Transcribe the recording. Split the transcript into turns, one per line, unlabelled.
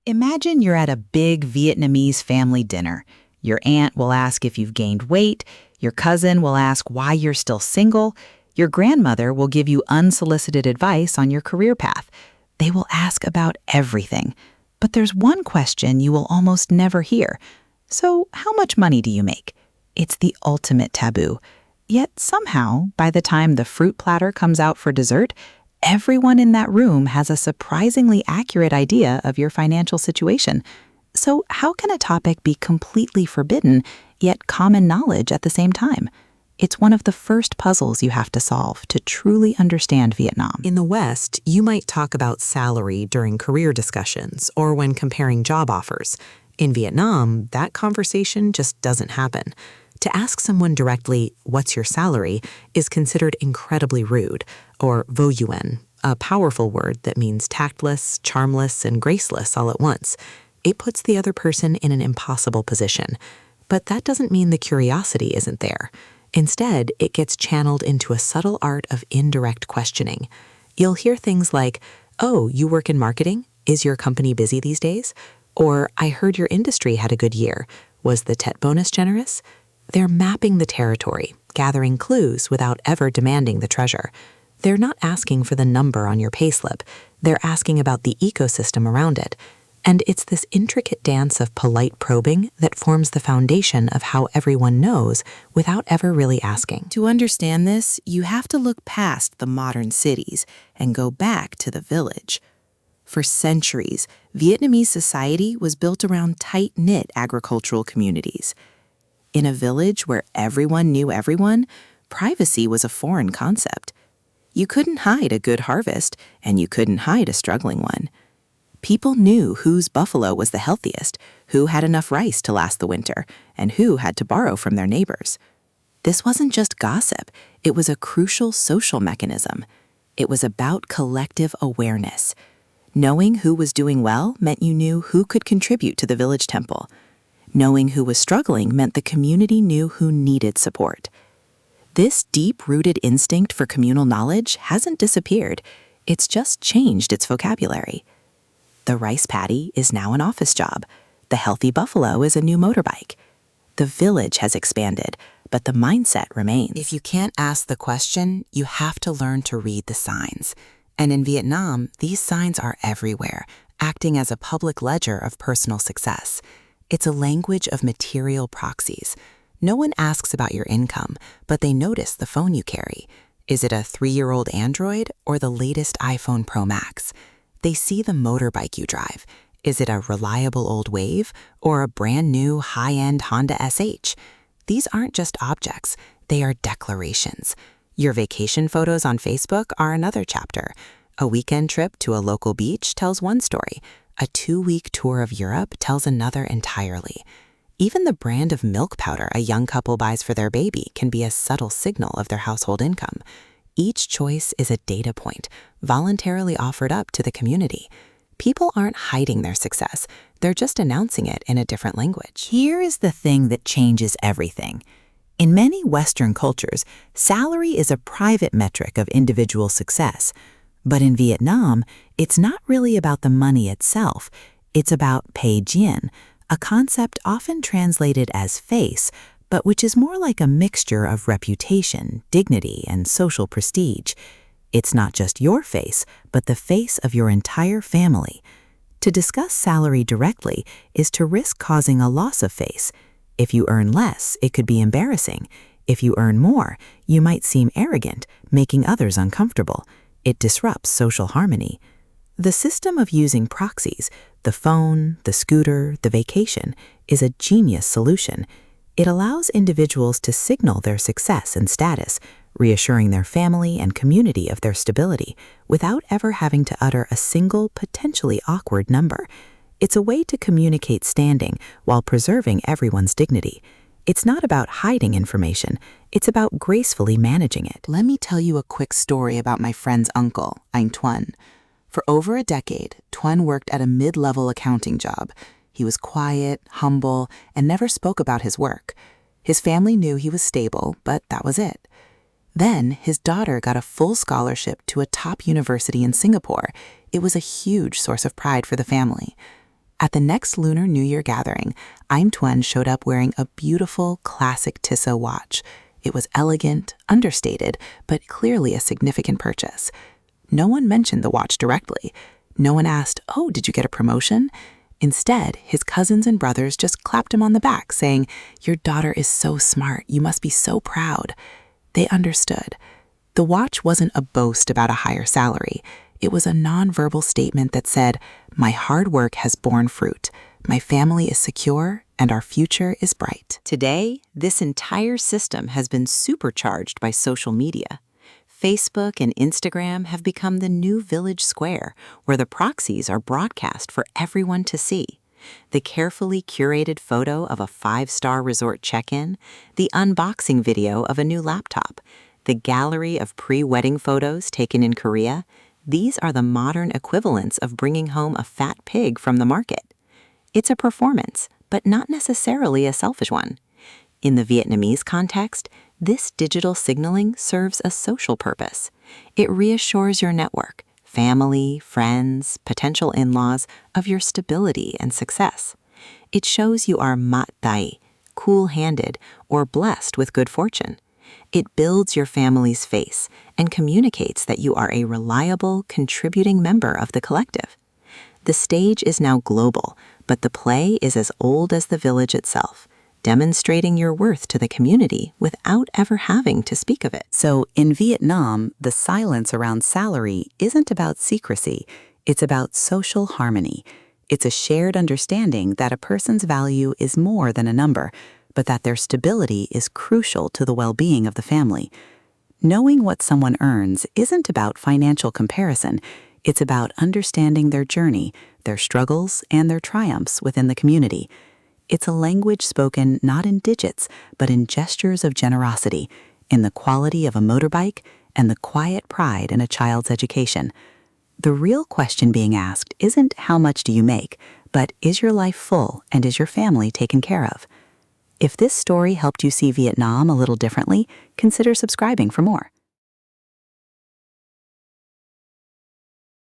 Imagine you're at a big Vietnamese family dinner. Your aunt will ask if you've gained weight, your cousin will ask why you're still single, your grandmother will give you unsolicited advice on your career path. They will ask about everything. But there's one question you will almost never hear. So, how much money do you make? It's the ultimate taboo. Yet somehow, by the time the fruit platter comes out for dessert, everyone in that room has a surprisingly accurate idea of your financial situation. So how can a topic be completely forbidden, yet common knowledge at the same time? It's one of the first puzzles you have to solve to truly understand Vietnam.
In the West, you might talk about salary during career discussions or when comparing job offers. In Vietnam, that conversation just doesn't happen. To ask someone directly, "What's your salary?" is considered incredibly rude, or vo yuen, a powerful word that means tactless, charmless, and graceless all at once. It puts the other person in an impossible position. But that doesn't mean the curiosity isn't there. Instead, it gets channeled into a subtle art of indirect questioning. You'll hear things like, "Oh, you work in marketing? Is your company busy these days?" Or, "I heard your industry had a good year. Was the Tet bonus generous?" They're mapping the territory, gathering clues without ever demanding the treasure. They're not asking for the number on your payslip. They're asking about the ecosystem around it. And it's this intricate dance of polite probing that forms the foundation of how everyone knows without ever really asking.
To understand this, you have to look past the modern cities and go back to the village. For centuries, Vietnamese society was built around tight-knit agricultural communities. In a village where everyone knew everyone, privacy was a foreign concept. You couldn't hide a good harvest, and you couldn't hide a struggling one. People knew whose buffalo was the healthiest, who had enough rice to last the winter, and who had to borrow from their neighbors. This wasn't just gossip, it was a crucial social mechanism. It was about collective awareness. Knowing who was doing well meant you knew who could contribute to the village temple. Knowing who was struggling meant the community knew who needed support. This deep-rooted instinct for communal knowledge hasn't disappeared. It's just changed its vocabulary. The rice paddy is now an office job. The healthy buffalo is a new motorbike. The village has expanded, but the mindset remains.
If you can't ask the question, you have to learn to read the signs. And in Vietnam, these signs are everywhere, acting as a public ledger of personal success. It's a language of material proxies. No one asks about your income, but they notice the phone you carry. Is it a 3-year-old Android or the latest iPhone Pro Max? They see the motorbike you drive. Is it a reliable old Wave or a brand new high-end Honda SH? These aren't just objects, they are declarations. Your vacation photos on Facebook are another chapter. A weekend trip to a local beach tells one story. A 2-week tour of Europe tells another entirely. Even the brand of milk powder a young couple buys for their baby can be a subtle signal of their household income. Each choice is a data point, voluntarily offered up to the community. People aren't hiding their success, they're just announcing it in a different language.
Here is the thing that changes everything. In many Western cultures, salary is a private metric of individual success. But in Vietnam, it's not really about the money itself. It's about pay dien, a concept often translated as face, but which is more like a mixture of reputation, dignity, and social prestige. It's not just your face, but the face of your entire family. To discuss salary directly is to risk causing a loss of face. If you earn less, it could be embarrassing. If you earn more, you might seem arrogant, making others uncomfortable. It disrupts social harmony. The system of using proxies, the phone, the scooter, the vacation, is a genius solution. It allows individuals to signal their success and status, reassuring their family and community of their stability, without ever having to utter a single, potentially awkward number. It's a way to communicate standing while preserving everyone's dignity. It's not about hiding information, it's about gracefully managing it.
Let me tell you a quick story about my friend's uncle, Anh Tuan. For over a decade, Tuan worked at a mid-level accounting job. He was quiet, humble, and never spoke about his work. His family knew he was stable, but that was it. Then, his daughter got a full scholarship to a top university in Singapore. It was a huge source of pride for the family. At the next Lunar New Year gathering, Aim Tuan showed up wearing a beautiful, classic Tissot watch. It was elegant, understated, but clearly a significant purchase. No one mentioned the watch directly. No one asked, "Oh, did you get a promotion?" Instead, his cousins and brothers just clapped him on the back, saying, "Your daughter is so smart. You must be so proud." They understood. The watch wasn't a boast about a higher salary. It was a nonverbal statement that said, "My hard work has borne fruit. My family is secure, and our future is bright."
Today, this entire system has been supercharged by social media. Facebook and Instagram have become the new village square where the proxies are broadcast for everyone to see. The carefully curated photo of a 5-star resort check-in, the unboxing video of a new laptop, the gallery of pre-wedding photos taken in Korea, these are the modern equivalents of bringing home a fat pig from the market. It's a performance, but not necessarily a selfish one. In the Vietnamese context, this digital signaling serves a social purpose. It reassures your network, family, friends, potential in-laws, of your stability and success. It shows you are mat dai, cool-handed, or blessed with good fortune. It builds your family's face and communicates that you are a reliable, contributing member of the collective. The stage is now global, but the play is as old as the village itself, demonstrating your worth to the community without ever having to speak of it.
So in Vietnam, the silence around salary isn't about secrecy, it's about social harmony. It's a shared understanding that a person's value is more than a number, but that their stability is crucial to the well-being of the family. Knowing what someone earns isn't about financial comparison, it's about understanding their journey, their struggles, and their triumphs within the community. It's a language spoken not in digits, but in gestures of generosity, in the quality of a motorbike, and the quiet pride in a child's education. The real question being asked isn't how much do you make, but is your life full and is your family taken care of? If this story helped you see Vietnam a little differently, consider subscribing for more.